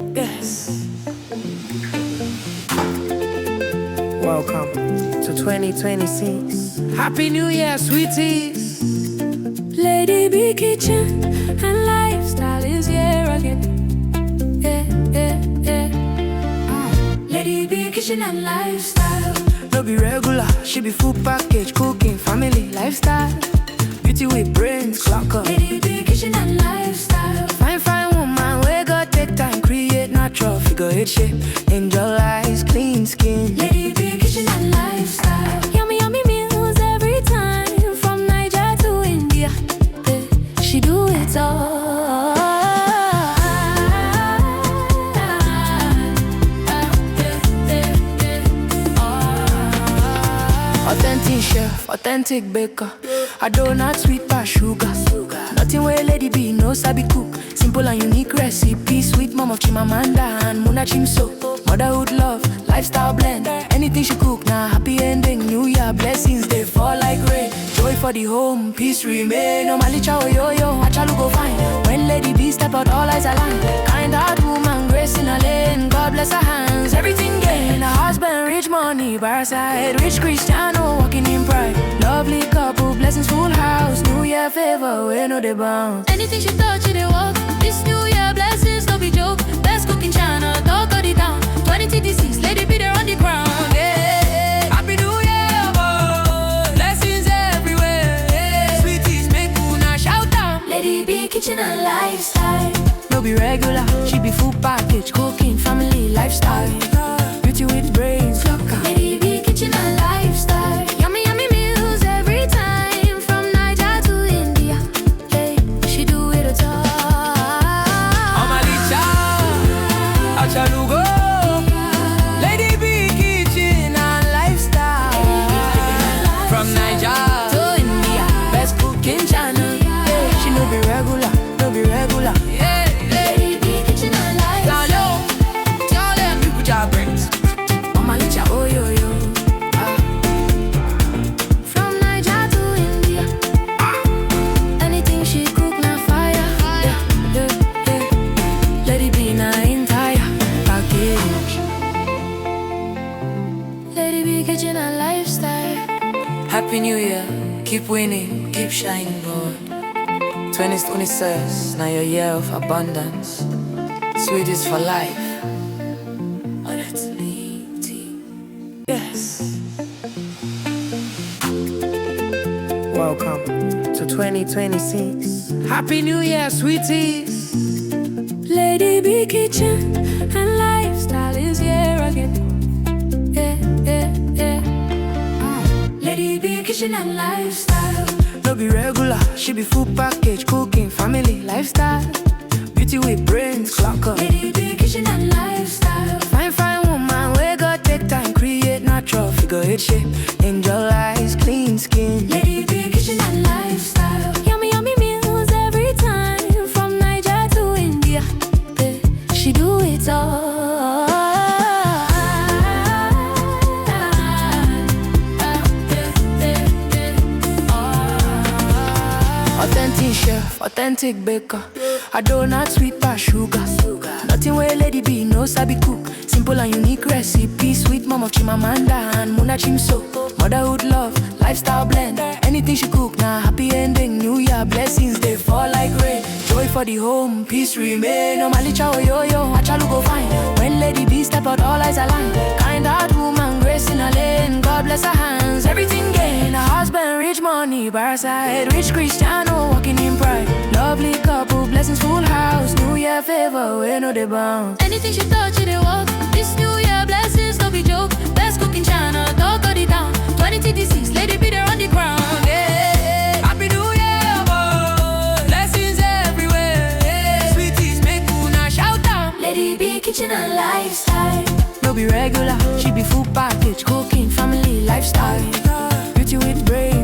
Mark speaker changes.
Speaker 1: Yes. Welcome to 2026. Happy New Year, sweeties.
Speaker 2: Lady B Kitchen and lifestyle is here again. Yeah, yeah, yeah. Lady B Kitchen and lifestyle.
Speaker 1: No be regular, she be full package, cooking, family, lifestyle. Beauty with brains, clock up.
Speaker 2: Lady B Kitchen and lifestyle.
Speaker 1: Fine, fine woman, we got take time, create natural figure eight shape. Angel eyes, clean skin.
Speaker 2: Lady B Kitchen and lifestyle. Yummy, yummy meals every time, from Niger to India. Yeah, she do it all.
Speaker 1: Authentic chef, authentic baker. I donut sweet pass sugar. Nothing where Lady B no sabi cook. Simple and unique recipe. Sweet mom of Chimamanda and Muna Chimso. Motherhood love, lifestyle blend. Anything she cook, now happy ending. New Year blessings, they fall like rain. Joy for the home, peace remain. Normally chow yo-yo, achalu go fine. When Lady B step out, all eyes align. Kind heart woman, grace in her lane. God bless her hands, everything gain. Her husband, rich money, by her side. Rich Cristiano, walking in pride. Lovely couple, blessings full house. New Year favor, we know they bounce.
Speaker 2: Anything she touch, it they walk. This New Year blessings, no be joke. Best cooking channel, talk of the town. 2026, Lady B there on the ground. Yeah.
Speaker 1: Happy New Year, boy. Blessings everywhere. Yeah. Sweeties, make una shout out.
Speaker 2: Lady B Kitchen and lifestyle.
Speaker 1: No be regular, she be full package, cooking, family, lifestyle. Beauty with brains, clock out.
Speaker 2: Lady B Kitchen and lifestyle. Yummy, yummy meals every time, from Niger to India. Hey, she do it all.
Speaker 1: Omalicha, Achalugo. Lady B Kitchen and lifestyle. From Niger
Speaker 2: To India.
Speaker 1: best cooking channel. Yeah, she no be regular, no be regular. Yeah,
Speaker 2: Lady B Kitchen and lifestyle.
Speaker 1: tell them people job brains. Omalicha, oh yo yo.
Speaker 2: From Niger to India. Anything she cook, na fire. Yeah, yeah, yeah.
Speaker 1: Lady B na entire package.
Speaker 2: Lady B Kitchen and lifestyle.
Speaker 1: Happy New Year, keep winning, keep shining, boy. 2026, now your year of abundance. Sweet is for life.
Speaker 2: Oh, that's Lady.
Speaker 1: Yes. Welcome to 2026. Happy New Year, sweeties.
Speaker 2: Lady B Kitchen and lifestyle is here again. Yeah, yeah, yeah. Lady B Kitchen and lifestyle.
Speaker 1: No be regular, she be full package, cooking, family, lifestyle. Beauty with brains, clock up.
Speaker 2: Lady B Kitchen and lifestyle.
Speaker 1: Fine, fine woman, we got take time, create natural figure eight shape. Angel eyes, clean skin.
Speaker 2: Lady B Kitchen and lifestyle. Yummy, yummy meals every time, from Niger to India. Yeah, she do it all.
Speaker 1: Authentic chef, authentic baker. I donut sweet pass sugar. Nothing where Lady B no sabi cook. Simple and unique recipe. Sweet mom of Chimamanda and Muna Chimso. Motherhood love, lifestyle blend. Anything she cook, now happy ending. New Year blessings, they fall like rain. Joy for the home, peace remain. Normally chow yo-yo, achalu go fine. When Lady B step out, all eyes align. Kind heart woman, grace in her lane. God bless her hands, everything gain. Her husband, rich money, by her side. Rich Cristiano, walking in pride. Lovely couple, blessings full house. New Year favor, we know they bounce.
Speaker 2: Anything she touch, it they walk. This New Year blessings, no be joke. Best cooking channel, talk of the town. 2026, Lady B there on the ground. Yeah.
Speaker 1: Happy New Year, boy. Blessings everywhere. Yeah. Sweeties, make una shout out.
Speaker 2: Lady B Kitchen and lifestyle.
Speaker 1: No be regular, she be full package, cooking, family, lifestyle. Beauty with brains.